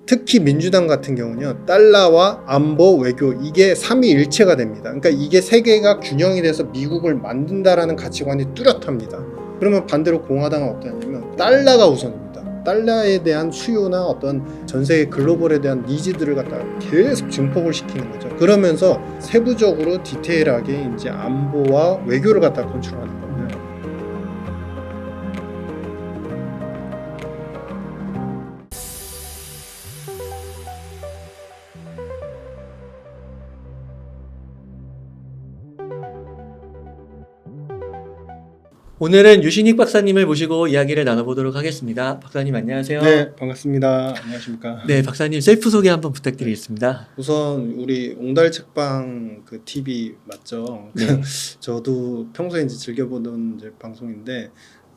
특히 민주당 같은 경우는요, 달러와 안보, 외교 이게 삼위일체가 됩니다. 그러니까 이게 세 개가 균형이 돼서 미국을 만든다라는 가치관이 뚜렷합니다. 그러면 반대로 공화당은 어떠냐면 달러가 우선입니다. 달러에 대한 수요나 어떤 전 세계 글로벌에 대한 니즈들을 갖다가 계속 증폭을 시키는 거죠. 그러면서 세부적으로 디테일하게 이제 안보와 외교를 갖다가 컨트롤하는 거예요. 오늘은 유신익 박사님을 모시고 이야기를 나눠보도록 하겠습니다. 박사님 안녕하세요. 네, 반갑습니다. 안녕하십니까? 네, 박사님 셀프 소개 한번 부탁드리겠습니다. 우선 우리 옹달 책방 그 TV 맞죠? 네. 저도 평소에 이제 즐겨보던 이제 방송인데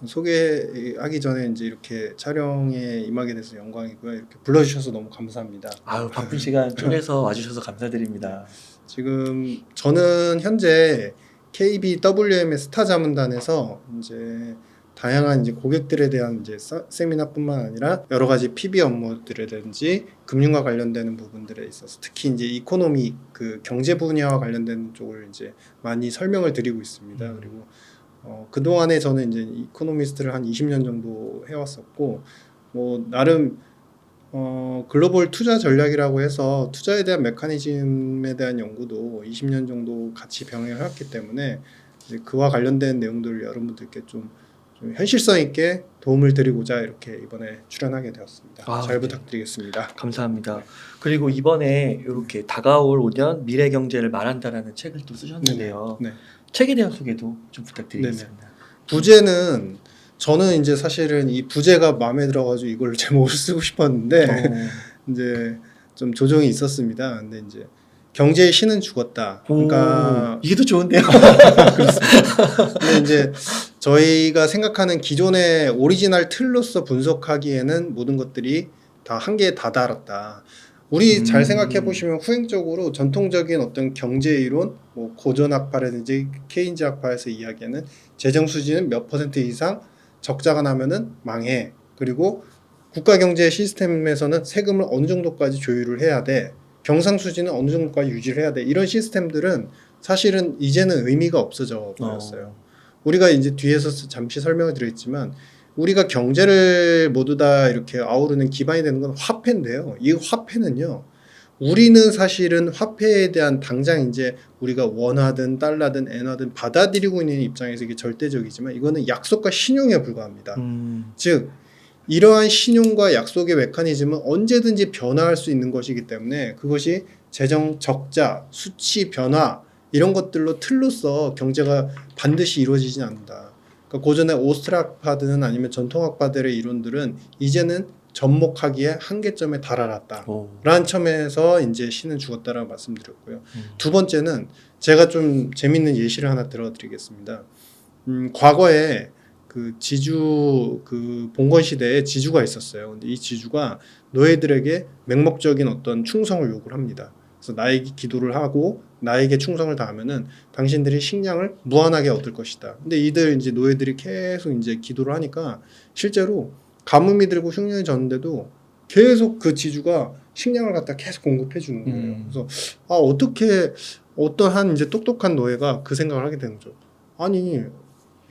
소개하기 전에 이제 이렇게 촬영에 임하게 돼서 영광이고요. 이렇게 불러주셔서 너무 감사합니다. 아유, 바쁜 시간 쪼개서 와주셔서 감사드립니다. 지금 저는 현재 KBWM의 스타 자문단에서 이제 다양한 이제 고객들에 대한 이제 세미나뿐만 아니라 여러 가지 PB 업무들이라든지 금융과 관련되는 부분들에 있어서 특히 이제 이코노미 그 경제 분야와 관련된 쪽을 이제 많이 설명을 드리고 있습니다. 그리고 그 동안에 저는 이제 이코노미스트를 한 20년 정도 해왔었고 뭐 나름 글로벌 투자 전략이라고 해서 투자에 대한 메커니즘에 대한 연구도 20년 정도 같이 병행을 했기 때문에 이제 그와 관련된 내용들을 여러분들께 좀 현실성 있게 도움을 드리고자 이렇게 이번에 출연하게 되었습니다. 잘 네. 부탁드리겠습니다. 감사합니다. 그리고 이번에 이렇게 다가올 5년 미래 경제를 말한다라는 책을 또 쓰셨는데요. 네. 책에 대한 소개도 좀 부탁드리겠습니다. 부제는 저는 이제 사실은 이 부제가 마음에 들어가지고 이걸 제목을 쓰고 싶었는데 이제 좀 조정이 있었습니다. 근데 이제 경제의 신은 죽었다. 그러니까 이게 더 좋은데요. 근데 이제 저희가 생각하는 기존의 오리지널 틀로서 분석하기에는 모든 것들이 다 한계에 다다랐다. 우리 잘 생각해 보시면 후행적으로 전통적인 어떤 경제 이론, 뭐 고전 학파라든지 케인즈 학파에서 이야기하는 재정 수지는 몇 퍼센트 이상 적자가 나면은 망해. 그리고 국가 경제 시스템에서는 세금을 어느 정도까지 조율을 해야 돼. 경상수지는 어느 정도까지 유지를 해야 돼. 이런 시스템들은 사실은 이제는 의미가 없어져 버렸어요. 우리가 이제 뒤에서 잠시 설명을 드렸지만 우리가 경제를 모두 다 이렇게 아우르는 기반이 되는 건 화폐인데요. 이 화폐는요. 우리는 사실은 화폐에 대한 당장 이제 우리가 원화든 달러든 엔화든 받아들이고 있는 입장에서 이게 절대적이지만 이거는 약속과 신용에 불과합니다. 즉 이러한 신용과 약속의 메커니즘은 언제든지 변화할 수 있는 것이기 때문에 그것이 재정 적자, 수치 변화 이런 것들로 틀로서 경제가 반드시 이루어지진 않는다. 그러니까 고전의 오스트락파드는 아니면 전통학파들의 이론들은 이제는 접목하기에 한계점에 달아났다. 라는 점에서 이제 신은 죽었다라고 말씀드렸고요. 두 번째는 제가 좀 재밌는 예시를 하나 들어드리겠습니다. 과거에 그 지주 그 봉건 시대에 지주가 있었어요. 근데 이 지주가 노예들에게 맹목적인 어떤 충성을 요구를 합니다. 그래서 나에게 기도를 하고 나에게 충성을 다하면은 당신들이 식량을 무한하게 얻을 것이다. 근데 이들 이제 노예들이 계속 이제 기도를 하니까 실제로 가뭄이 들고 흉년이 졌는데도 계속 그 지주가 식량을 갖다 계속 공급해 주는 거예요. 그래서 어떻게 어떤 한 이제 똑똑한 노예가 그 생각을 하게 되는 거죠. 아니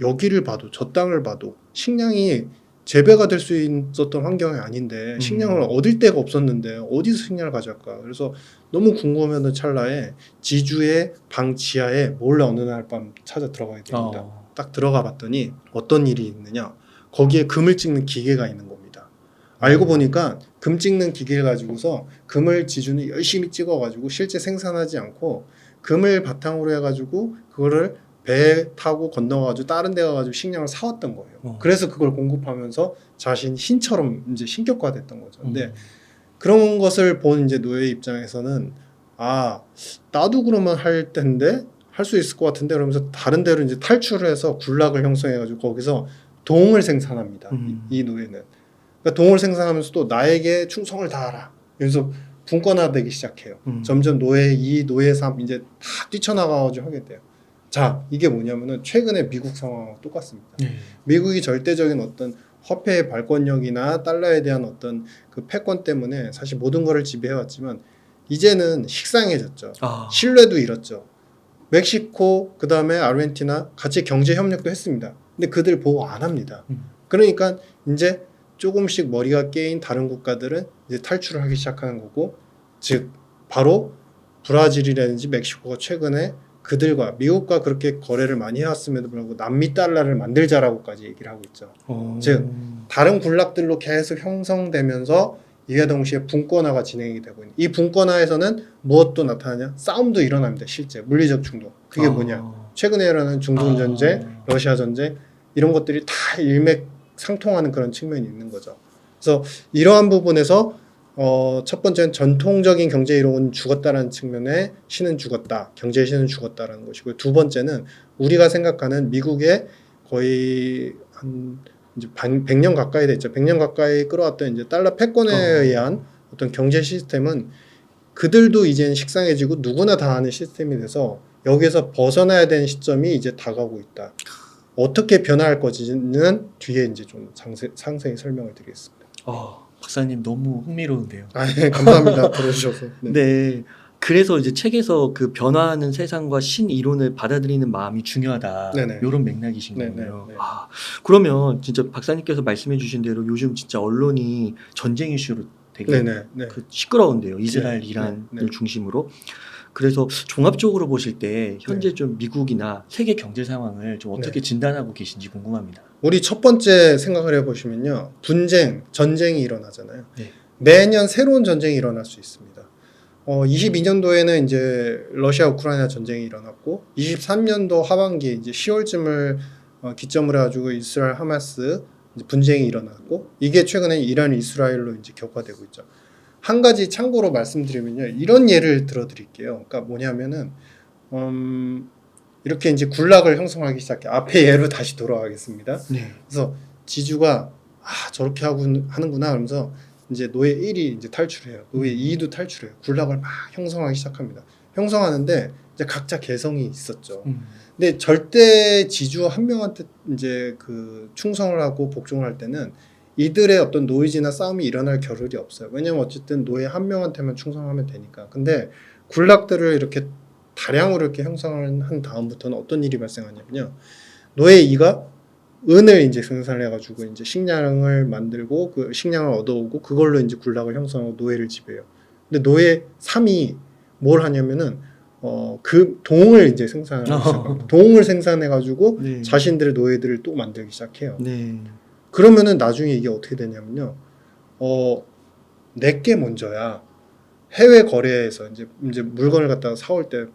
여기를 봐도 저 땅을 봐도 식량이 재배가 될 수 있었던 환경이 아닌데 식량을 얻을 데가 없었는데 어디서 식량을 가져갈까? 그래서 너무 궁금하던 찰나에 지주의 방 지하에 몰래 어느 날 밤 찾아 들어가게 됩니다. 딱 들어가 봤더니 어떤 일이 있느냐? 거기에 금을 찍는 기계가 있는 겁니다. 알고 보니까 금 찍는 기계를 가지고서 금을 지주는 열심히 찍어가지고 실제 생산하지 않고 금을 바탕으로 해가지고 그거를 배 타고 건너가지고 다른 데 가가지고 식량을 사왔던 거예요. 그래서 그걸 공급하면서 자신이 신처럼 이제 신격화됐던 거죠. 근데 그런 것을 본 이제 노예 입장에서는 나도 그러면 할 텐데 할 수 있을 것 같은데 그러면서 다른 데로 이제 탈출을 해서 군락을 형성해가지고 거기서 동을 생산합니다. 이 노예는. 그러니까 동을 생산하면서 또 나에게 충성을 다하라. 그래서 분권화되기 시작해요. 점점 이 노예 삶 이제 다 뛰쳐나가가지고 하게 돼요. 자, 이게 뭐냐면은 최근에 미국 상황하고 똑같습니다. 미국이 절대적인 어떤 화폐의 발권력이나 달러에 대한 어떤 그 패권 때문에 사실 모든 것을 지배해왔지만 이제는 식상해졌죠. 신뢰도 잃었죠. 멕시코 그 다음에 아르헨티나 같이 경제 협력도 했습니다. 근데 그들 보호 안 합니다. 그러니까 이제 조금씩 머리가 깨인 다른 국가들은 이제 탈출을 하기 시작하는 거고, 즉 바로 브라질이라든지 멕시코가 최근에 그들과 미국과 그렇게 거래를 많이 해왔음에도 불구하고 남미 달러를 만들자라고까지 얘기를 하고 있죠. 즉 다른 군락들로 계속 형성되면서 이와 동시에 분권화가 진행이 되고 있는, 이 분권화에서는 무엇도 나타나냐? 싸움도 일어납니다. 실제 물리적 충돌. 그게 뭐냐? 최근에 일어나는 중동 전쟁, 러시아 전쟁 이런 것들이 다 일맥상통하는 그런 측면이 있는 거죠. 그래서 이러한 부분에서 첫 번째는 전통적인 경제 이론은 죽었다라는 측면에 신은 죽었다, 경제의 신은 죽었다라는 것이고, 두 번째는 우리가 생각하는 미국의 거의 한 이제 100년 가까이 됐죠. 100년 가까이 끌어왔던 이제 달러 패권에 의한 어떤 경제 시스템은 그들도 이제는 식상해지고 누구나 다 아는 시스템이 돼서 여기에서 벗어나야 되는 시점이 이제 다가오고 있다. 어떻게 변화할 것인지는 뒤에 이제 좀 상세히 설명을 드리겠습니다. 박사님 너무 흥미로운데요. 네, 감사합니다. 들어주셔서. 네. 그래서 이제 책에서 그 변화하는 세상과 신이론을 받아들이는 마음이 중요하다. 네네. 이런 맥락이신 네네. 거예요. 네. 그러면 진짜 박사님께서 말씀해주신 대로 요즘 진짜 언론이 전쟁 이슈로 되게 네네. 네. 그 시끄러운데요. 이스라엘, 네. 이란을 네. 중심으로. 그래서 종합적으로 보실 때 현재 좀 미국이나 세계 경제 상황을 좀 어떻게 진단하고 계신지 궁금합니다. 우리 첫 번째 생각을 해보시면요. 분쟁, 전쟁이 일어나잖아요. 네. 매년 새로운 전쟁이 일어날 수 있습니다. 22년도에는 이제 러시아 우크라이나 전쟁이 일어났고, 23년도 하반기 이제 10월쯤을 기점으로 해가지고 이스라엘 하마스 이제 분쟁이 일어났고, 이게 최근에 이란 이스라엘로 이제 격화되고 있죠. 한 가지 참고로 말씀드리면요, 이런 예를 들어드릴게요. 그러니까 뭐냐면은 이렇게 이제 군락을 형성하기 시작해. 앞에 예로 다시 돌아가겠습니다. 네. 그래서 지주가 저렇게 하는구나 하면서 이제 노예 1이 이제 탈출해요. 노예 2도 탈출해요. 군락을 막 형성하기 시작합니다. 형성하는데 이제 각자 개성이 있었죠. 근데 절대 지주 한 명한테 이제 그 충성을 하고 복종을 할 때는 이들의 어떤 노이즈나 싸움이 일어날 겨를이 없어요. 왜냐면 어쨌든 노예 한 명한테만 충성하면 되니까. 근데 군락들을 이렇게 다량으로 이렇게 형성을 한 다음부터는 어떤 일이 발생하냐면요. 노예 2가 은을 이제 생산을 해가지고 이제 식량을 만들고 그 식량을 얻어오고 그걸로 이제 군락을 형성하고 노예를 지배해요. 근데 노예 3이 뭘 하냐면은 그 동을 이제 생산을 시작합니다. 동을 생산해가지고 네. 자신들의 노예들을 또 만들기 시작해요. 네. 그러면은 나중에 이게 어떻게 되냐면요. 내게 먼저야. 해외 거래에서 이제 물건을 갖다가 사올 때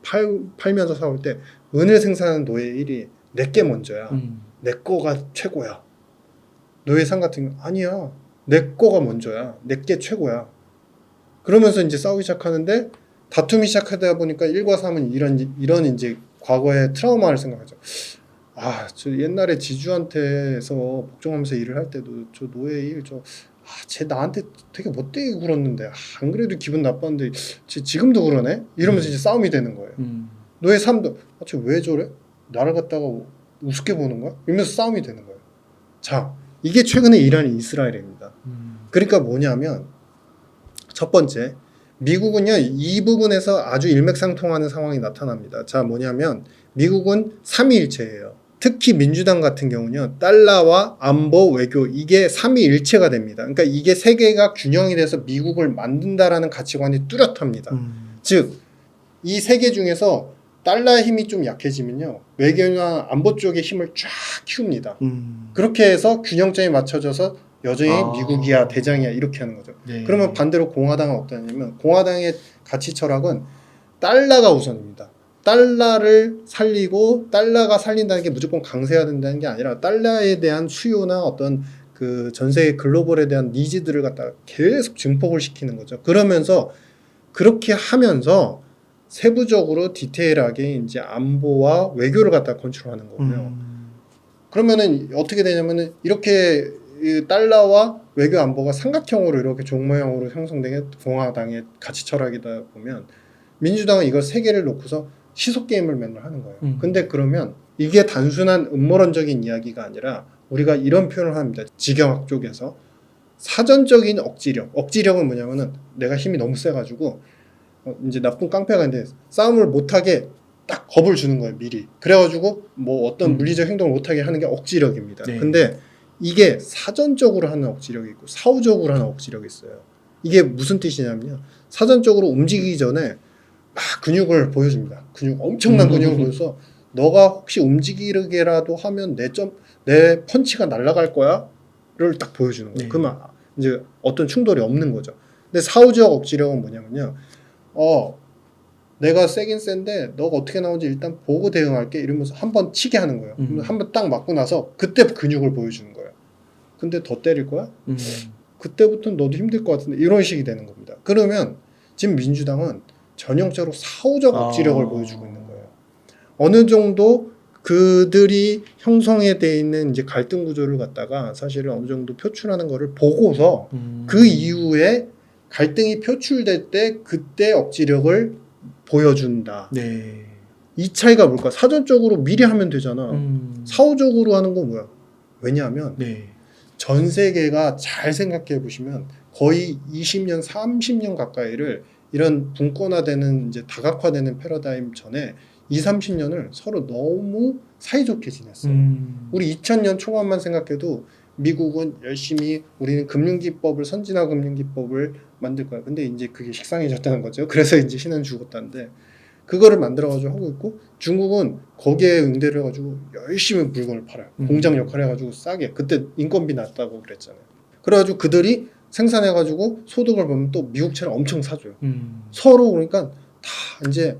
팔면서 사올 때 은을 생산하는 노예 1이 내게 먼저야. 내 거가 최고야. 노예상 같은 거 아니야. 내 거가 먼저야. 내게 최고야. 그러면서 이제 싸우기 시작하는데 다툼이 시작하다 보니까 1과 3은 이런 이제 과거의 트라우마를 생각하죠. 저 옛날에 지주한테서 복종하면서 일을 할 때도 저 노예 일 쟤 나한테 되게 못되게 굴었는데 안 그래도 기분 나빴는데 쟤 지금도 그러네? 이러면서 이제 싸움이 되는 거예요. 노예 3도 쟤 왜 저래? 나를 갖다가 우습게 보는 거야? 이러면서 싸움이 되는 거예요. 자, 이게 최근에 이란 이스라엘입니다. 그러니까 뭐냐면 첫 번째, 미국은요 이 부분에서 아주 일맥상통하는 상황이 나타납니다. 자, 뭐냐면 미국은 삼위일체예요. 특히 민주당 같은 경우는요 달러와 안보, 외교 이게 삼위일체가 됩니다. 그러니까 이게 세 개가 균형이 돼서 미국을 만든다라는 가치관이 뚜렷합니다. 즉, 이 세 개 중에서 달러의 힘이 좀 약해지면요 외교나 안보 쪽의 힘을 쫙 키웁니다. 그렇게 해서 균형점이 맞춰져서 여전히 미국이야 대장이야 이렇게 하는 거죠. 네. 그러면 반대로 공화당은 어떠냐면 공화당의 가치 철학은 달러가 우선입니다. 달러를 살리고 달러가 살린다는 게 무조건 강세해야 된다는 게 아니라 달러에 대한 수요나 어떤 그 전 세계 글로벌에 대한 니즈들을 갖다가 계속 증폭을 시키는 거죠. 그러면서 그렇게 하면서 세부적으로 디테일하게 이제 안보와 외교를 갖다 컨트롤하는 거고요. 그러면은 어떻게 되냐면은 이렇게 이 달러와 외교 안보가 삼각형으로 이렇게 종모형으로 형성된 게 공화당의 가치 철학이다 보면 민주당은 이걸 세 개를 놓고서 시속 게임을 맨날 하는 거예요. 근데 그러면 이게 단순한 음모론적인 이야기가 아니라 우리가 이런 표현을 합니다. 지경학 쪽에서 사전적인 억지력은 뭐냐면은 내가 힘이 너무 세가지고 이제 나쁜 깡패가 있는데 싸움을 못하게 딱 겁을 주는 거예요, 미리. 그래가지고 뭐 어떤 물리적 행동을 못하게 하는 게 억지력입니다. 네. 근데 이게 사전적으로 하는 억지력이 있고 사후적으로 하는 억지력이 있어요. 이게 무슨 뜻이냐면요, 사전적으로 움직이기 전에 막 근육을 보여줍니다. 엄청난 근육을 보여서 너가 혹시 움직이게라도 하면 내 펀치가 날아갈 거야를 딱 보여주는 거예요. 네. 그러면 이제 어떤 충돌이 없는 거죠. 근데 사후적 억지력은 뭐냐면요, 내가 세긴 센데 너가 어떻게 나오는지 일단 보고 대응할게 이러면서 한번 치게 하는 거예요. 한번 딱 맞고 나서 그때 근육을 보여주는 거예요. 근데 더 때릴 거야? 그때부터는 너도 힘들 것 같은데, 이런 식이 되는 겁니다. 그러면 지금 민주당은 전형적으로 사후적 억지력을 보여주고 있는 거예요. 어느 정도 그들이 형성에 돼 있는 이제 갈등 구조를 갖다가 사실은 어느 정도 표출하는 거를 보고서 그 이후에 갈등이 표출될 때 그때 억지력을 보여준다. 네. 이 차이가 뭘까? 사전적으로 미리 하면 되잖아. 사후적으로 하는 건 뭐야? 왜냐하면 네. 전 세계가 잘 생각해 보시면 거의 20년, 30년 가까이를 이런 분권화되는 이제 다각화되는 패러다임 전에 20, 30년을 서로 너무 사이좋게 지냈어요. 우리 2000년 초반만 생각해도 미국은 열심히 우리는 선진화 금융기법을 만들 거야. 근데 이제 그게 식상해졌다는 거죠. 그래서 이제 신은 죽었다는데, 그거를 만들어가지고 하고 있고, 중국은 거기에 응대를 해가지고 열심히 물건을 팔아요. 공장 역할 해가지고 싸게. 그때 인건비 낮다고 그랬잖아요. 그래가지고 그들이 생산해가지고 소득을 보면 또 미국처럼 엄청 사줘요. 서로 그러니까 다 이제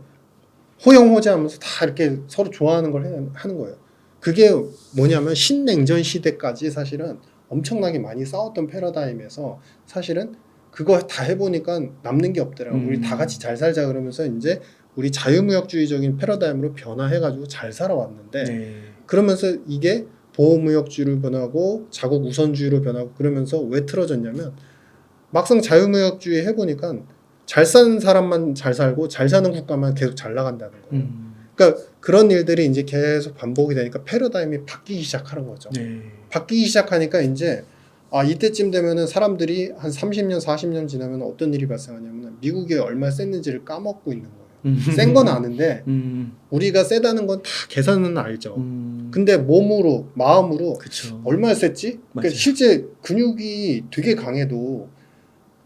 호영호재하면서 다 이렇게 서로 좋아하는 걸 하는 거예요. 그게 뭐냐면 신냉전 시대까지 사실은 엄청나게 많이 싸웠던 패러다임에서 사실은 그거 다 해보니까 남는 게 없더라고요. 우리 다 같이 잘 살자 그러면서 이제 우리 자유무역주의적인 패러다임으로 변화해가지고 잘 살아왔는데, 네. 그러면서 이게 보호무역주의로 변하고 자국 우선주의로 변하고 그러면서 왜 틀어졌냐면, 막상 자유무역주의 해보니까 잘 사는 사람만 잘 살고 잘 사는 국가만 계속 잘 나간다는 거예요. 그러니까 그런 일들이 이제 계속 반복이 되니까 패러다임이 바뀌기 시작하는 거죠. 네. 바뀌기 시작하니까 이제 이때쯤 되면은 사람들이 한 30년, 40년 지나면 어떤 일이 발생하냐면 미국이 얼마나 셌는지를 까먹고 있는 거예요. 센 건 아는데 우리가 세다는 건 다 계산은 알죠. 근데 몸으로, 마음으로 그쵸. 얼마나 셌지? 그러니까 실제 근육이 되게 강해도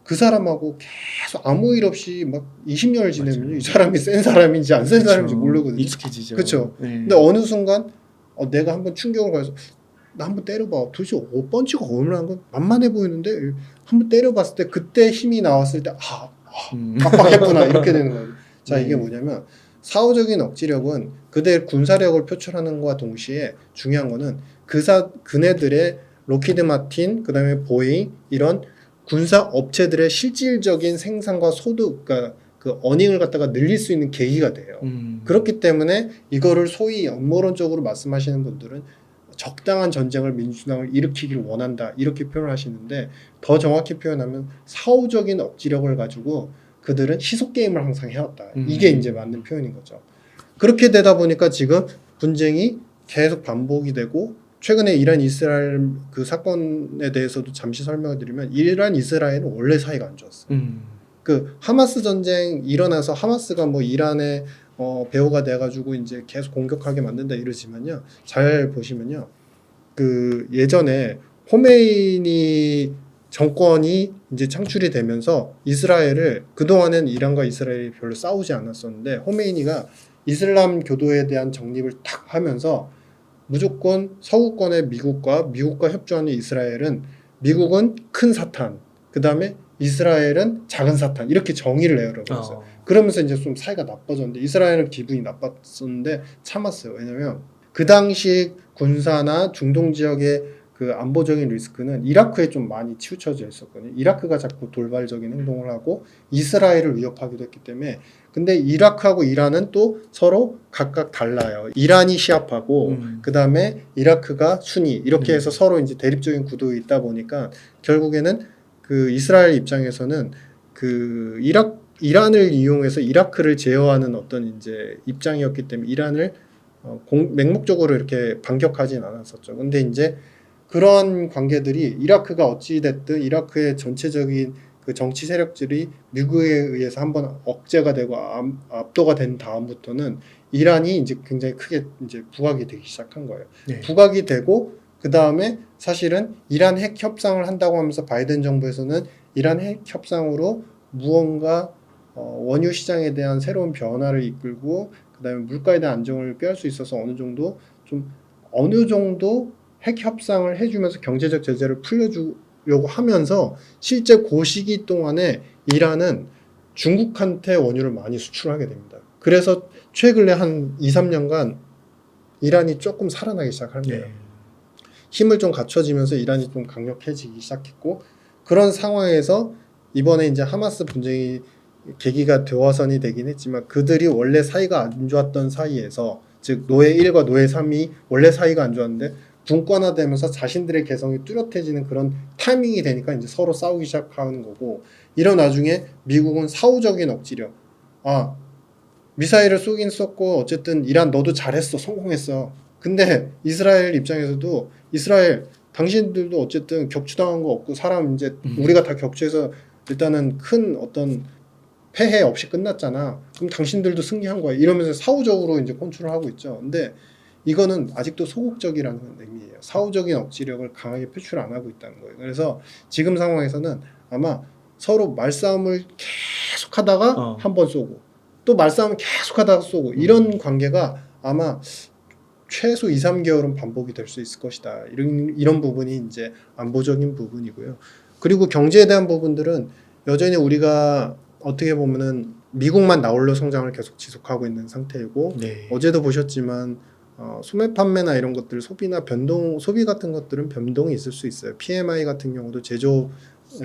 그 사람하고 계속 아무 일 없이 막 20년을 지내면 맞아요. 이 사람이 센 사람인지 안 센 그쵸. 사람인지 모르거든요. 익숙해지죠. 그렇죠. 네. 근데 어느 순간 내가 한번 충격을 받아서 나 한번 때려봐. 도대체 펀치가 얼마나 건 만만해 보이는데 한번 때려봤을 때 그때 힘이 나왔을 때 빡빡했구나 이렇게 되는 거예요. 자, 네. 이게 뭐냐면 사후적인 억지력은 그들의 군사력을 표출하는 것과 동시에 중요한 거는 그네들의 로키드 마틴, 그다음에 보잉 이런 군사 업체들의 실질적인 생산과 소득, 그러니까 그 어닝을 갖다가 늘릴 수 있는 계기가 돼요. 그렇기 때문에 이거를 소위 음모론적으로 말씀하시는 분들은 적당한 전쟁을 민주당을 일으키길 원한다 이렇게 표현을 하시는데, 더 정확히 표현하면 사후적인 억지력을 가지고 그들은 시속 게임을 항상 해왔다. 이게 이제 맞는 표현인 거죠. 그렇게 되다 보니까 지금 분쟁이 계속 반복이 되고, 최근에 이란 이스라엘 그 사건에 대해서도 잠시 설명을 드리면 이란 이스라엘은 원래 사이가 안 좋았어요. 그 하마스 전쟁 일어나서 하마스가 뭐 이란의 배후가 돼가지고 이제 계속 공격하게 만든다 이러지만요, 잘 보시면요, 그 예전에 호메이니 정권이 이제 창출이 되면서 이스라엘을, 그동안은 이란과 이스라엘이 별로 싸우지 않았었는데 호메이니가 이슬람 교도에 대한 정립을 딱 하면서 무조건 서구권의 미국과 협조하는 이스라엘은, 미국은 큰 사탄, 그 다음에 이스라엘은 작은 사탄, 이렇게 정의를 내려고 했어요. 그러면서 이제 좀 사이가 나빠졌는데, 이스라엘은 기분이 나빴었는데 참았어요. 왜냐면 그 당시 군사나 중동 지역의 그 안보적인 리스크는 이라크에 좀 많이 치우쳐져 있었거든요. 이라크가 자꾸 돌발적인 행동을 하고 이스라엘을 위협하기도 했기 때문에. 근데 이라크하고 이란은 또 서로 각각 달라요. 이란이 시아파고 그 다음에 이라크가 순위, 이렇게 해서 서로 이제 대립적인 구도에 있다 보니까 결국에는 그 이스라엘 입장에서는 그 이란을 이용해서 이라크를 제어하는 어떤 이제 입장이었기 때문에 이란을 맹목적으로 이렇게 반격하진 않았었죠. 근데 이제 그런 관계들이 이라크가 어찌 됐든 이라크의 전체적인 그 정치 세력들이 미국에 의해서 한번 억제가 되고 압도가 된 다음부터는 이란이 이제 굉장히 크게 이제 부각이 되기 시작한 거예요. 네. 부각이 되고 그 다음에 사실은 이란 핵 협상을 한다고 하면서 바이든 정부에서는 이란 핵 협상으로 무언가 원유 시장에 대한 새로운 변화를 이끌고 그 다음에 물가에 대한 안정을 꾀할 수 있어서 어느 정도 핵 협상을 해주면서 경제적 제재를 풀려주려고 하면서 실제 그 시기 동안에 이란은 중국한테 원유를 많이 수출하게 됩니다. 그래서 최근에 한 2, 3년간 이란이 조금 살아나기 시작한 거예요. 네. 힘을 좀 갖춰지면서 이란이 좀 강력해지기 시작했고 그런 상황에서 이번에 이제 하마스 분쟁이 계기가 되어선이 되긴 했지만 그들이 원래 사이가 안 좋았던 사이에서 즉 노예 1과 노예 3이 원래 사이가 안 좋았는데 분권화되면서 자신들의 개성이 뚜렷해지는 그런 타이밍이 되니까 이제 서로 싸우기 시작하는 거고 이런 와중에 미국은 사후적인 억지력 미사일을 쏘긴 쐈고 어쨌든 이란 너도 잘했어 성공했어 근데 이스라엘 입장에서도 이스라엘 당신들도 어쨌든 격추당한 거 없고 사람 이제 우리가 다 격추해서 일단은 큰 어떤 폐해 없이 끝났잖아. 그럼 당신들도 승리한 거야. 이러면서 사후적으로 이제 컨트롤을 하고 있죠. 근데 이거는 아직도 소극적이라는 의미예요. 사후적인 억지력을 강하게 표출 안 하고 있다는 거예요. 그래서 지금 상황에서는 아마 서로 말싸움을 계속하다가 한 번 쏘고 또 말싸움을 계속하다가 쏘고 이런 관계가 아마 최소 2, 3개월은 반복이 될 수 있을 것이다. 이런 부분이 이제 안보적인 부분이고요. 그리고 경제에 대한 부분들은 여전히 우리가 어떻게 보면은 미국만 나홀로 성장을 계속 지속하고 있는 상태이고 네. 어제도 보셨지만 소매 판매나 이런 것들 소비나 소비 같은 것들은 변동이 있을 수 있어요. PMI 같은 경우도 제조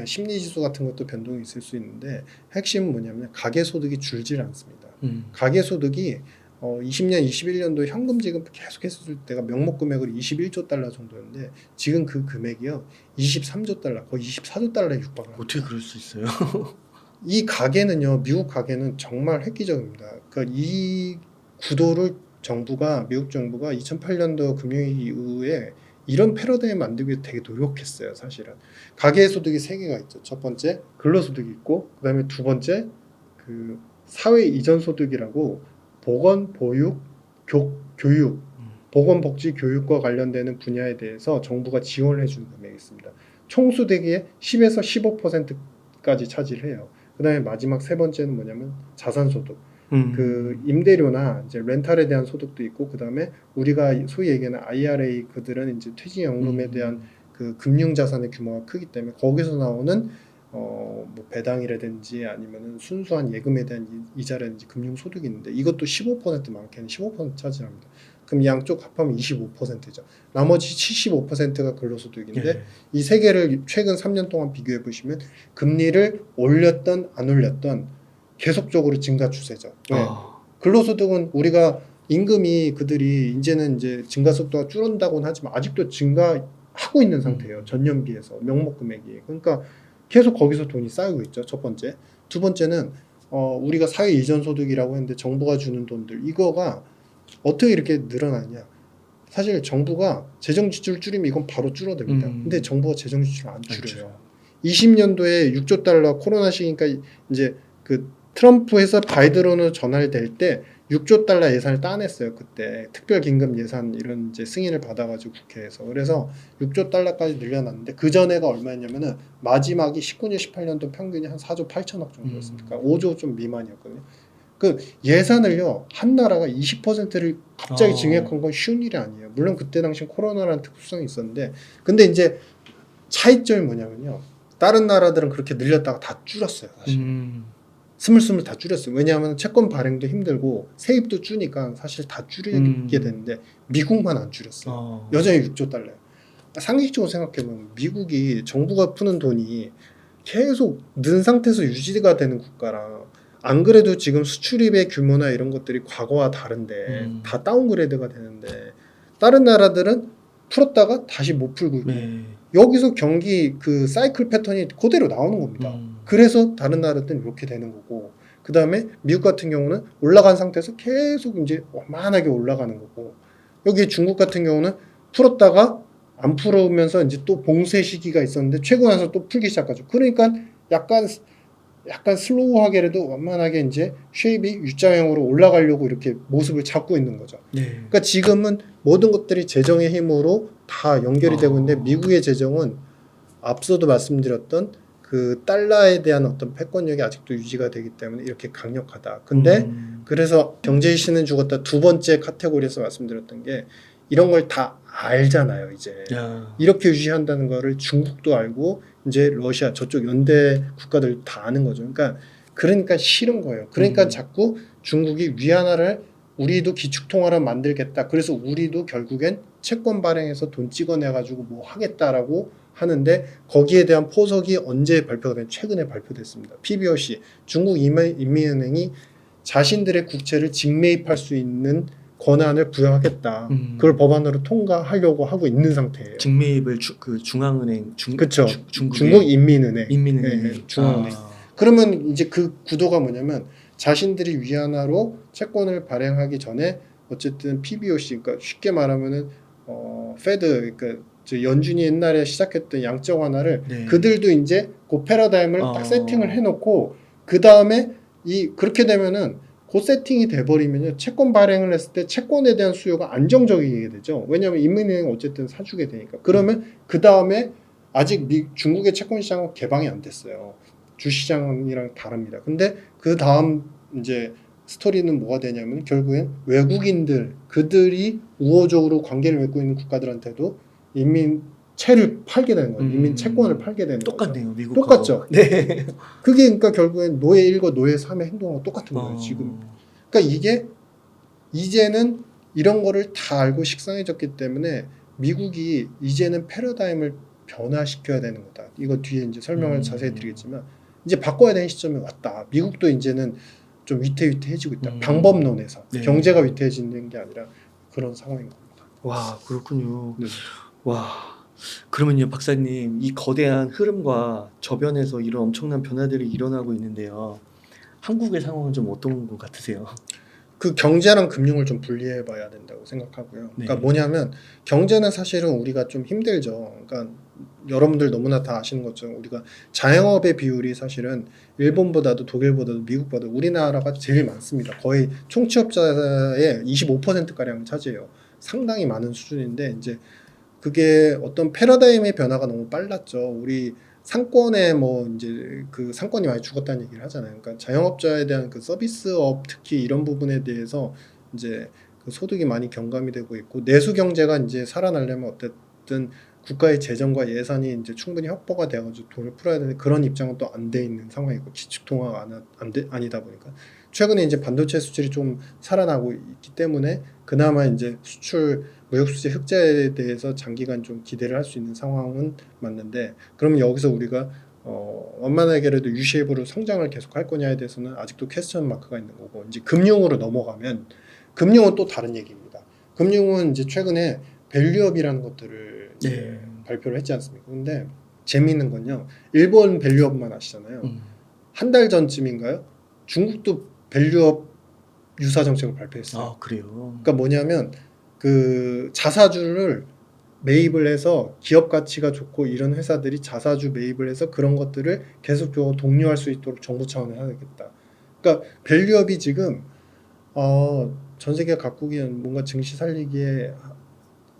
심리 지수 같은 것도 변동이 있을 수 있는데 핵심은 뭐냐면 가계 소득이 줄질 않습니다. 가계 소득이 20년, 21년도 현금 지급 계속했을 때가 명목 금액으로 21조 달러 정도였는데 지금 그 금액이요 23조 달러, 거의 24조 달러에 육박을 합니다. 어떻게 그럴 수 있어요? 이 가계는요, 미국 가계는 정말 획기적입니다. 그러니까 이 구도를 미국 정부가 2008년도 금융위기 이후에 이런 패러다임 만들기 위해 되게 노력했어요, 사실은. 가계 소득이 세 개가 있죠. 첫 번째 근로소득이 있고, 그다음에 두 번째 그 사회 이전 소득이라고 보건, 보육, 교육, 보건복지, 교육과 관련되는 분야에 대해서 정부가 지원을 해주는 금액이 있습니다. 총 소득의 10에서 15%까지 차지해요. 그다음에 마지막 세 번째는 뭐냐면 자산소득. 그 임대료나 이제 렌탈에 대한 소득도 있고 그다음에 우리가 소위 얘기하는 IRA 그들은 이제 퇴직연금에 대한 그 금융자산의 규모가 크기 때문에 거기서 나오는 뭐 배당이라든지 아니면은 순수한 예금에 대한 이자라든지 금융소득이 있는데 이것도 15% 많게는 15% 차지합니다. 그럼 양쪽 합하면 25%죠. 나머지 75%가 근로소득인데 네. 이 세 개를 최근 3년 동안 비교해 보시면 금리를 올렸던 안 올렸던 계속적으로 증가 추세죠. 왜? 근로소득은 우리가 임금이 그들이 이제는 이제 증가 속도가 줄어든다고는 하지만 아직도 증가하고 있는 상태예요. 전년 비해서 명목 금액이. 그러니까 계속 거기서 돈이 쌓이고 있죠. 첫 번째. 두 번째는 우리가 사회 이전 소득이라고 했는데 정부가 주는 돈들 이거가 어떻게 이렇게 늘어나냐? 사실 정부가 재정 지출 줄이면 이건 바로 줄어듭니다. 근데 정부가 재정 지출을 안 줄여요. 20년도에 6조 달러 코로나 시기니까 이제 그 트럼프에서 바이든으로 전환될 때 6조 달러 예산을 따냈어요. 그때 특별긴급 예산 이런 이제 승인을 받아가지고 국회에서 그래서 6조 달러까지 늘려놨는데 그 전에가 얼마였냐면은 마지막이 19년, 18년도 평균이 한 4조 8천억 정도였습니다. 그러니까 5조 좀 미만이었거든요. 그 예산을요 한 나라가 20%를 갑자기 증액한 건 쉬운 일이 아니에요. 물론 그때 당시 코로나라는 특수성이 있었는데 근데 이제 차이점이 뭐냐면요 다른 나라들은 그렇게 늘렸다가 다 줄였어요. 사실 스물스물 다 줄였어요. 왜냐하면 채권 발행도 힘들고 세입도 주니까 사실 다 줄이게 되는데 미국만 안 줄였어요. 여전히 6조 달러예요. 상식적으로 생각해보면 미국이 정부가 푸는 돈이 계속 는 상태에서 유지가 되는 국가랑 안 그래도 지금 수출입의 규모나 이런 것들이 과거와 다른데 다 다운그레이드가 되는데 다른 나라들은 풀었다가 다시 못 풀고 있고 여기서 경기 그 사이클 패턴이 그대로 나오는 겁니다. 그래서 다른 나라들은 이렇게 되는 거고 그 다음에 미국 같은 경우는 올라간 상태에서 계속 이제 완만하게 올라가는 거고 여기 중국 같은 경우는 풀었다가 안 풀으면서 이제 또 봉쇄 시기가 있었는데 최근 와서 또 풀기 시작하죠. 그러니까 약간 슬로우하게라도 완만하게 이제 쉐입이 U자형으로 올라가려고 이렇게 모습을 잡고 있는 거죠. 네. 그러니까 지금은 모든 것들이 재정의 힘으로 다 연결이 되고 있는데 미국의 재정은 앞서도 말씀드렸던 그 달러에 대한 어떤 패권력이 아직도 유지가 되기 때문에 이렇게 강력하다. 근데 그래서 경제의 신은 죽었다 두 번째 카테고리에서 말씀드렸던 게 이런 걸 다 알잖아요. 이제 야. 이렇게 유지한다는 거를 중국도 알고 이제 러시아 저쪽 연대 국가들 다 아는 거죠. 그러니까 싫은 거예요. 그러니까 자꾸 중국이 위안화를 우리도 기축통화를 만들겠다. 그래서 우리도 결국엔 채권 발행해서 돈 찍어내가지고 뭐 하겠다라고 하는데 거기에 대한 포석이 언제 발표가 된? 최근에 발표됐습니다. PBOC 중국 인민은행이 자신들의 국채를 직매입할 수 있는 권한을 부여하겠다. 그걸 법안으로 통과하려고 하고 있는 상태예요. 직매입을 그 중앙은행 그렇죠. 중국의 중국 인민은행. 인민은행 네, 중앙은행. 그러면 이제 그 구도가 뭐냐면 자신들이 위안화로 채권을 발행하기 전에 어쨌든 PBOC 그러니까 쉽게 말하면은 페드 그러니까 연준이 옛날에 시작했던 양적 완화를 네. 그들도 이제 그 패러다임을 딱 세팅을 해놓고 그 다음에 그렇게 되면은 그 세팅이 돼버리면요 채권 발행을 했을 때 채권에 대한 수요가 안정적이게 되죠. 왜냐하면 인민은행 어쨌든 사주게 되니까. 그러면 그 다음에 아직 중국의 채권 시장은 개방이 안 됐어요. 주시장이랑 다릅니다. 근데 그 다음 이제 스토리는 뭐가 되냐면 결국엔 외국인들 그들이 우호적으로 관계를 맺고 있는 국가들한테도 인민채를 팔게 되는 거예요. 인민 채권을 팔게 되는 거죠. 똑같네요. 미국 똑같죠. 네. 그게 그러니까 결국엔 노예 1과 노예 3의 행동하고 똑같은 거예요. 지금. 그러니까 이게 이제는 이런 거를 다 알고 식상해졌기 때문에 미국이 이제는 패러다임을 변화시켜야 되는 거다. 이거 뒤에 이제 설명을 자세히 드리겠지만 이제 바꿔야 되는 시점이 왔다. 미국도 이제는 좀 위태위태해지고 있다. 방법론에서 네. 경제가 위태해지는 게 아니라 그런 상황인 겁니다. 와 그렇군요. 네. 와 그러면요 박사님 이 거대한 흐름과 저변에서 이런 엄청난 변화들이 일어나고 있는데요. 한국의 상황은 좀 어떤 것 같으세요? 그 경제랑 금융을 좀 분리해 봐야 된다고 생각하고요. 그러니까 네. 뭐냐면 경제는 사실은 우리가 좀 힘들죠. 그러니까 여러분들 너무나 다 아시는 것처럼 우리가 자영업의 비율이 사실은 일본보다도 독일보다도 미국보다 우리나라가 제일 많습니다. 거의 총취업자의 25%가량을 차지해요. 상당히 많은 수준인데 이제 그게 어떤 패러다임의 변화가 너무 빨랐죠. 우리 상권에 뭐 이제 그 상권이 많이 죽었다는 얘기를 하잖아요. 그러니까 자영업자에 대한 그 서비스업 특히 이런 부분에 대해서 이제 그 소득이 많이 경감이 되고 있고 내수 경제가 이제 살아나려면 어쨌든 국가의 재정과 예산이 이제 충분히 확보가 되어가지고 돈을 풀어야 되는 그런 입장은 또 안 돼 있는 상황이고 기축통화가 아니다 보니까 최근에 이제 반도체 수출이 좀 살아나고 있기 때문에 그나마 이제 수출 무역 수지 흑자에 대해서 장기간 좀 기대를 할 수 있는 상황은 맞는데 그러면 여기서 우리가 원만하게라도 유쉐입으로 성장을 계속 할 거냐에 대해서는 아직도 퀘스천 마크가 있는 거고 이제 금융으로 넘어가면 금융은 또 다른 얘기입니다. 금융은 이제 최근에 밸류업이라는 것들을 이제 발표를 했지 않습니까? 근데 재미있는 건요. 일본 밸류업만 아시잖아요. 한 달 전쯤인가요? 중국도 밸류업 유사 정책을 발표했어요. 아 그래요? 그러니까 뭐냐면 그 자사주를 매입을 해서 기업 가치가 좋고 이런 회사들이 자사주 매입을 해서 그런 것들을 계속적으로 독려할 수 있도록 정부 차원에서 하겠다. 그러니까 밸류업이 지금 전 세계 각국이 뭔가 증시 살리기에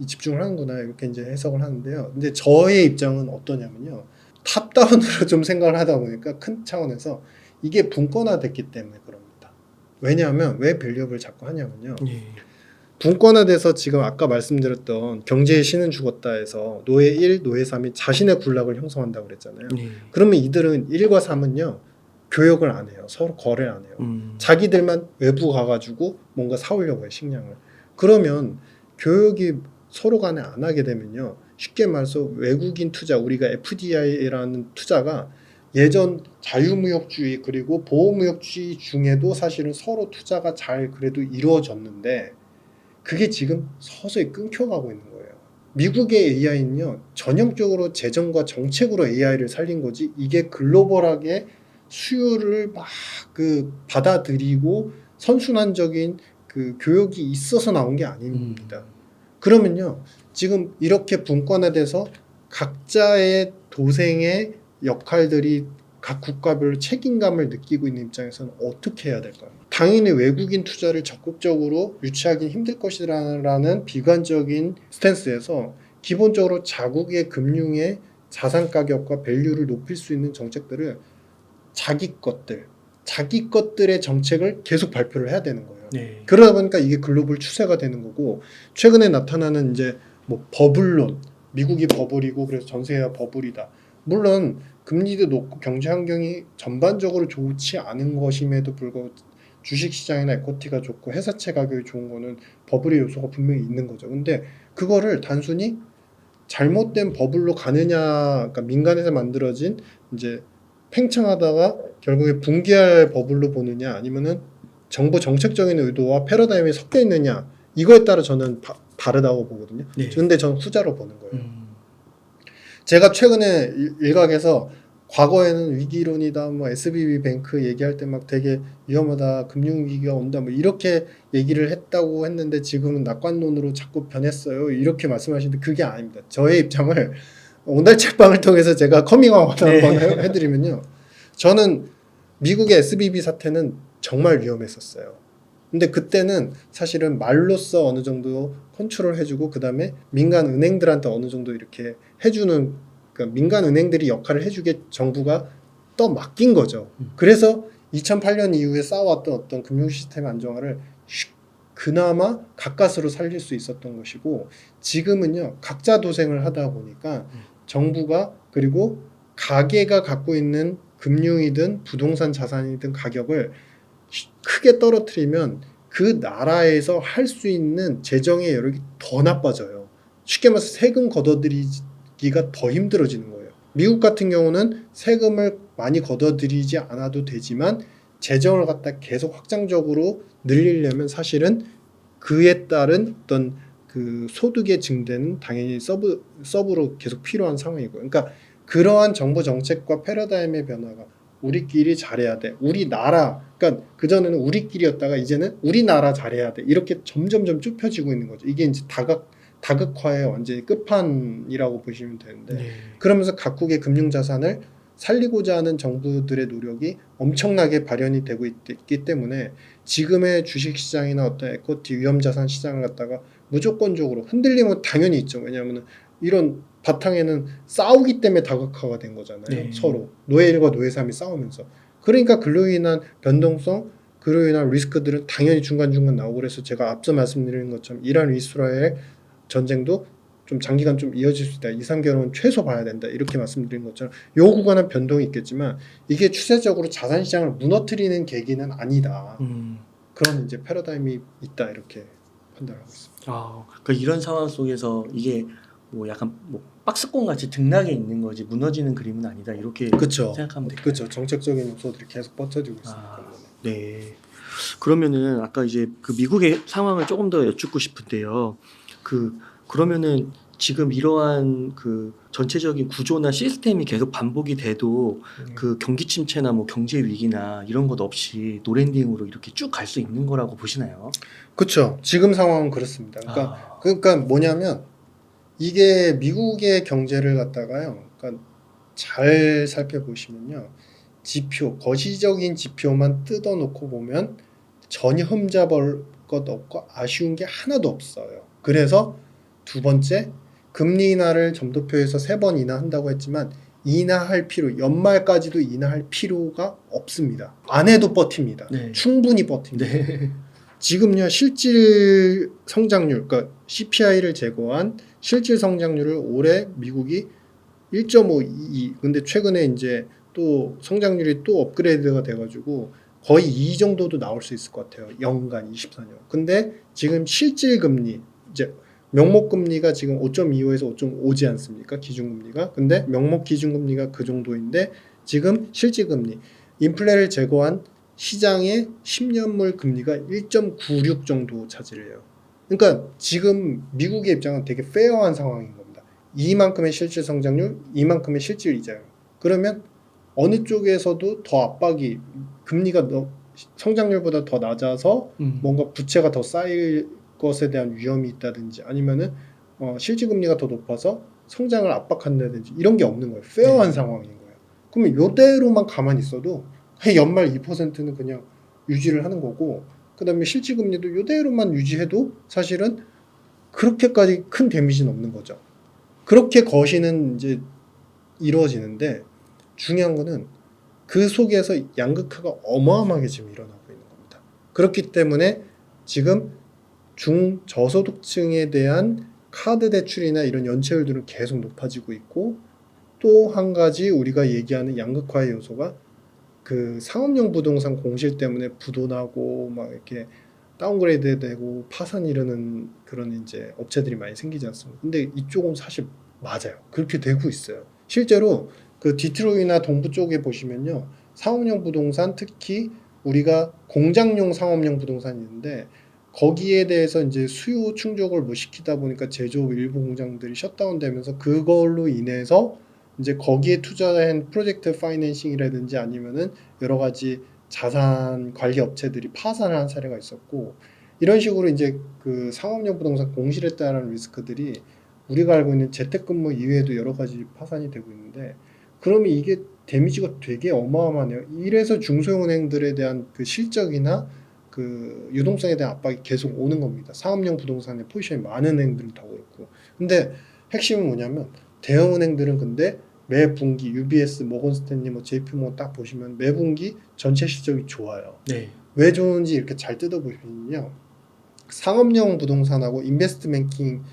집중을 하는구나 이렇게 이제 해석을 하는데요. 근데 저의 입장은 어떠냐면요. 탑다운으로 좀 생각을 하다 보니까 큰 차원에서 이게 분권화됐기 때문에 그럽니다. 왜냐하면 왜 밸류업을 자꾸 하냐면요. 분권화돼서 지금 아까 말씀드렸던 경제의 신은 죽었다에서 노예 1, 노예 3이 자신의 군락을 형성한다고 그랬잖아요. 그러면 이들은 1과 3은요. 교역을 안 해요. 서로 거래를 안 해요. 자기들만 외부 가가지고 뭔가 사오려고 해요. 식량을. 그러면 교역이 서로 간에 안 하게 되면요. 쉽게 말해서 외국인 투자, 우리가 FDI라는 투자가 예전 자유무역주의 그리고 보호무역주의 중에도 사실은 서로 투자가 잘 그래도 이루어졌는데 그게 지금 서서히 끊겨가고 있는 거예요. 미국의 AI는요. 전형적으로 재정과 정책으로 AI를 살린 거지 이게 글로벌하게 수요를 막 그 받아들이고 선순환적인 그 교육이 있어서 나온 게 아닙니다. 그러면요, 지금 이렇게 분권화돼서 각자의 도생의 역할들이 각 국가별로 책임감을 느끼고 있는 입장에서는 어떻게 해야 될까요? 당연히 외국인 투자를 적극적으로 유치하기 힘들 것이라는 비관적인 스탠스에서 기본적으로 자국의 금융의 자산 가격과 밸류를 높일 수 있는 정책들을 자기 것들의 정책을 계속 발표를 해야 되는 거예요. 네. 그러다 보니까 이게 글로벌 추세가 되는 거고, 최근에 나타나는 이제 뭐 버블론, 미국이 버블이고 그래서 전 세계가 버블이다. 물론 금리도 높고 경제 환경이 전반적으로 좋지 않은 것임에도 불구하고 주식시장이나 에코티가 좋고 회사채 가격이 좋은 거는 버블의 요소가 분명히 있는 거죠. 근데 그거를 단순히 잘못된 버블로 가느냐, 그러니까 민간에서 만들어진 이제 팽창하다가 결국에 붕괴할 버블로 보느냐, 아니면은 정부 정책적인 의도와 패러다임이 섞여 있느냐, 이거에 따라 저는 다르다고 보거든요. 네. 근데 저는 후자로 보는 거예요. 음. 제가 최근에 일각에서 과거에는 위기론이다, 뭐 SBB 뱅크 얘기할 때 막 되게 위험하다, 금융 위기가 온다, 뭐 이렇게 얘기를 했다고 했는데 지금은 낙관론으로 자꾸 변했어요. 이렇게 말씀하시는데 그게 아닙니다. 저의 입장을 오늘 책방을 통해서 제가 커밍아웃 한번 해드리면요, 저는 미국의 SBB 사태는 정말 위험했었어요. 근데 그때는 사실은 말로써 어느 정도 컨트롤 해주고 그 다음에 민간 은행들한테 어느 정도 이렇게 해주는, 그러니까 민간 은행들이 역할을 해주게 정부가 맡긴 거죠. 그래서 2008년 이후에 쌓아왔던 어떤 금융 시스템 안정화를 그나마 가까스로 살릴 수 있었던 것이고, 지금은요 각자 도생을 하다 보니까 정부가 그리고 가계가 갖고 있는 금융이든 부동산 자산이든 가격을 크게 떨어뜨리면 그 나라에서 할 수 있는 재정의 여력이 더 나빠져요. 쉽게 말해서 세금 걷어들이기가 더 힘들어지는 거예요. 미국 같은 경우는 세금을 많이 걷어들이지 않아도 되지만 재정을 갖다 계속 확장적으로 늘리려면 사실은 그에 따른 어떤 그 소득의 증대는 당연히 서브로 계속 필요한 상황이고요. 그러니까 그러한 정부 정책과 패러다임의 변화가 우리끼리 잘해야 돼. 우리나라, 그러니까 그전에는 우리끼리였다가 이제는 우리나라 잘해야 돼. 이렇게 점점점 좁혀지고 있는 거죠. 이게 이제 다극화의 완전히 끝판이라고 보시면 되는데, 네. 그러면서 각국의 금융 자산을 살리고자 하는 정부들의 노력이 엄청나게 발현이 되고 있기 때문에 지금의 주식시장이나 어떤 에코티 위험자산 시장을 갖다가 무조건적으로 흔들림은 당연히 있죠. 왜냐하면 이런 바탕에는 싸우기 때문에 다극화가 된 거잖아요. 네. 서로 노예 1과 노예 3이 싸우면서. 그러니까 그로 인한 변동성, 그로 인한 리스크들은 당연히 중간중간 나오고, 그래서 제가 앞서 말씀드린 것처럼 이란 이스라엘 전쟁도 좀 장기간 좀 이어질 수 있다. 2, 3개월은 최소 봐야 된다. 이렇게 말씀드린 것처럼 요 구간은 변동이 있겠지만 이게 추세적으로 자산 시장을 무너뜨리는 계기는 아니다. 그런 이제 패러다임이 있다. 이렇게 판단하고 있습니다. 그러니까 이런 상황 속에서 이게 뭐 약간 뭐 박스권 같이 등락에 있는 거지 무너지는 그림은 아니다. 이렇게 그렇죠. 생각하면 될까요? 그렇죠. 정책적인 요소들이 계속 뻗쳐지고 있으니까. 네. 그러면은 아까 이제 그 미국의 상황을 조금 더 여쭙고 싶은데요. 그러면은 지금 이러한 그 전체적인 구조나 시스템이 계속 반복이 돼도 그 경기 침체나 뭐 경제 위기나 이런 것 없이 노랜딩으로 이렇게 쭉 갈 수 있는 거라고 보시나요? 그렇죠. 지금 상황은 그렇습니다. 그러니까 뭐냐면 이게 미국의 경제를 갖다가요. 그러니까 잘 살펴보시면요. 지표, 거시적인 지표만 뜯어놓고 보면 전혀 흠잡을 것 없고 아쉬운 게 하나도 없어요. 그래서 두 번째, 금리 인하를 점도표에서 3번 인하한다고 했지만 인하할 필요, 연말까지도 인하할 필요가 없습니다. 안 해도 버팁니다. 네. 충분히 버팁니다. 네. 지금요 실질 성장률, 그러니까 CPI를 제거한 실질 성장률을 올해 미국이 1.52, 근데 최근에 이제 또 성장률이 또 업그레이드가 돼가지고 거의 2 정도도 나올 수 있을 것 같아요. 연간 24년. 근데 지금 실질 금리, 이제 명목 금리가 지금 5.25에서 5.5지 않습니까? 기준금리가. 근데 명목 기준금리가 그 정도인데 지금 실질 금리, 인플레를 제거한 시장의 10년물 금리가 1.96 정도 차지를 해요. 그러니까 지금 미국의 입장은 되게 페어한 상황인 겁니다. 이만큼의 실질 성장률, 이만큼의 실질 이자율. 그러면 어느 쪽에서도 더 압박이, 금리가 성장률보다 더 낮아서 뭔가 부채가 더 쌓일 것에 대한 위험이 있다든지 아니면은 실질 금리가 더 높아서 성장을 압박한다든지 이런 게 없는 거예요. 페어한 상황인 거예요. 그러면 요대로만 가만히 있어도 연말 2%는 그냥 유지를 하는 거고, 그다음에 실질 금리도 요대로만 유지해도 사실은 그렇게까지 큰 데미지는 없는 거죠. 그렇게 거시는 이제 이루어지는데, 중요한 거는 그 속에서 양극화가 어마어마하게 지금 일어나고 있는 겁니다. 그렇기 때문에 지금 중저소득층에 대한 카드 대출이나 이런 연체율들은 계속 높아지고 있고, 또 한 가지 우리가 얘기하는 양극화의 요소가 그 상업용 부동산 공실 때문에 부도나고 막 이렇게 다운그레이드 되고 파산 이르는 그런 이제 업체들이 많이 생기지 않습니까? 근데 이쪽은 사실 맞아요. 그렇게 되고 있어요. 실제로 그 디트로이트나 동부 쪽에 보시면요, 상업용 부동산, 특히 우리가 공장용 상업용 부동산이 있는데 거기에 대해서 이제 수요 충족을 못 시키다 보니까 제조업 일부 공장들이 셧다운되면서 그걸로 인해서 이제 거기에 투자한 프로젝트 파이낸싱이라든지 아니면은 여러 가지 자산 관리 업체들이 파산을 한 사례가 있었고, 이런 식으로 이제 그 상업용 부동산 공실에 따른 리스크들이 우리가 알고 있는 재택근무 이외에도 여러 가지 파산이 되고 있는데, 그러면 이게 데미지가 되게 어마어마하네요. 이래서 중소형은행들에 대한 그 실적이나 그 유동성에 대한 압박이 계속 오는 겁니다. 상업용 부동산에 포지션이 많은 은행들은 더 그렇고. 근데 핵심은 뭐냐면 대형은행들은 근데 매 분기 UBS, 모건스탠리, 뭐 JP모건 딱 보시면 매 분기 전체 실적이 좋아요. 네. 왜 좋은지 이렇게 잘 뜯어보시면요, 상업용 부동산하고 인베스트먼트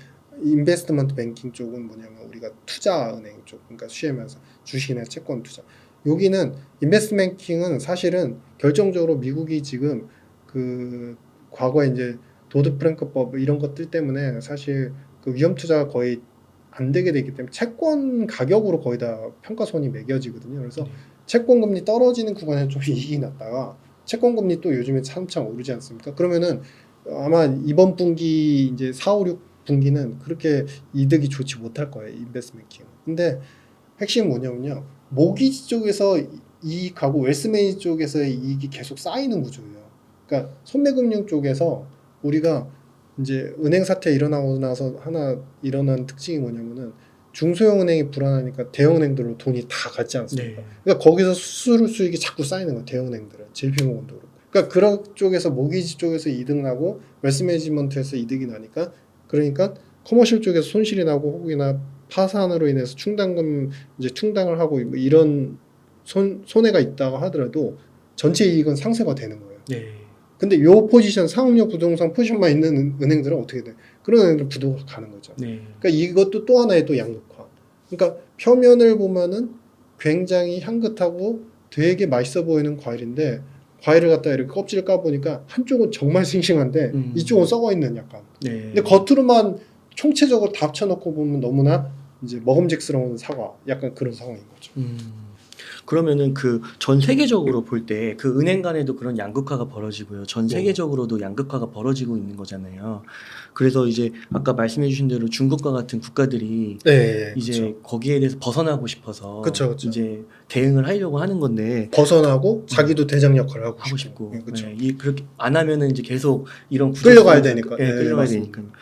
뱅킹 쪽은 뭐냐면 우리가 투자은행 쪽, 그러니까 쉬면서 주식이나 채권 투자. 여기는 인베스트먼트 뱅킹은 사실은 결정적으로 미국이 지금 그 과거에 이제 도드 프랭크법 이런 것들 때문에 사실 그 위험 투자가 거의 안 되게 되기 때문에 채권 가격으로 거의 다 평가손이 매겨지거든요. 그래서 채권 금리 떨어지는 구간에 좀 이익이 났다가 채권 금리 또 요즘에 참참 오르지 않습니까? 그러면은 아마 이번 분기 이제 4, 5, 6분기는 그렇게 이득이 좋지 못할 거예요, 인베스트먼트. 근데 핵심은 뭐냐면요, 모기지 쪽에서 이익하고 웨스매니지 쪽에서의 이익이 계속 쌓이는 구조예요. 그러니까 손해금융 쪽에서 우리가 이제 은행 사태 일어나고 나서 하나 일어난 특징이 뭐냐면은 중소형은행이 불안하니까 대형은행들로 돈이 다 갔지 않습니까? 네. 그러니까 거기서 수익이 자꾸 쌓이는 거예요, 대형은행들은. JP모건도 그렇고. 그러니까 그런 쪽에서 모기지 쪽에서 이득 나고 웨스 매니지먼트에서 이득이 나니까, 그러니까 커머셜 쪽에서 손실이 나고 혹이나 파산으로 인해서 충당금 이제 충당을 하고 뭐 이런 손해가 있다고 하더라도 전체 이익은 상쇄가 되는 거예요. 네. 근데 요 포지션, 상업용 부동산 포지션만 있는 은행들은 어떻게 돼? 그런 은행들은 부도가 가는 거죠. 네. 그러니까 이것도 또 하나의 또 양극화. 그러니까 표면을 보면은 굉장히 향긋하고 되게 맛있어 보이는 과일인데, 과일을 갖다 이렇게 껍질을 까보니까 한쪽은 정말 싱싱한데 이쪽은 썩어 있는 약간. 네. 근데 겉으로만 총체적으로 다 합쳐놓고 보면 너무나 이제 먹음직스러운 사과, 약간 그런 상황인 거죠. 그러면은 그 전 세계적으로 볼 때 그 은행 간에도 그런 양극화가 벌어지고요. 전 네. 세계적으로도 양극화가 벌어지고 있는 거잖아요. 그래서 이제 아까 말씀해주신 대로 중국과 같은 국가들이 네, 이제 거기에 대해서 벗어나고 싶어서 그쵸. 이제 대응을 하려고 하는 건데 벗어나고 자기도 대장 역할을 하고 싶고 네, 그쵸. 그렇게 안 하면은 이제 계속 이런 끌려가야 구조성이 되니까. 예, 네, 끌려가야 맞습니다. 되니까.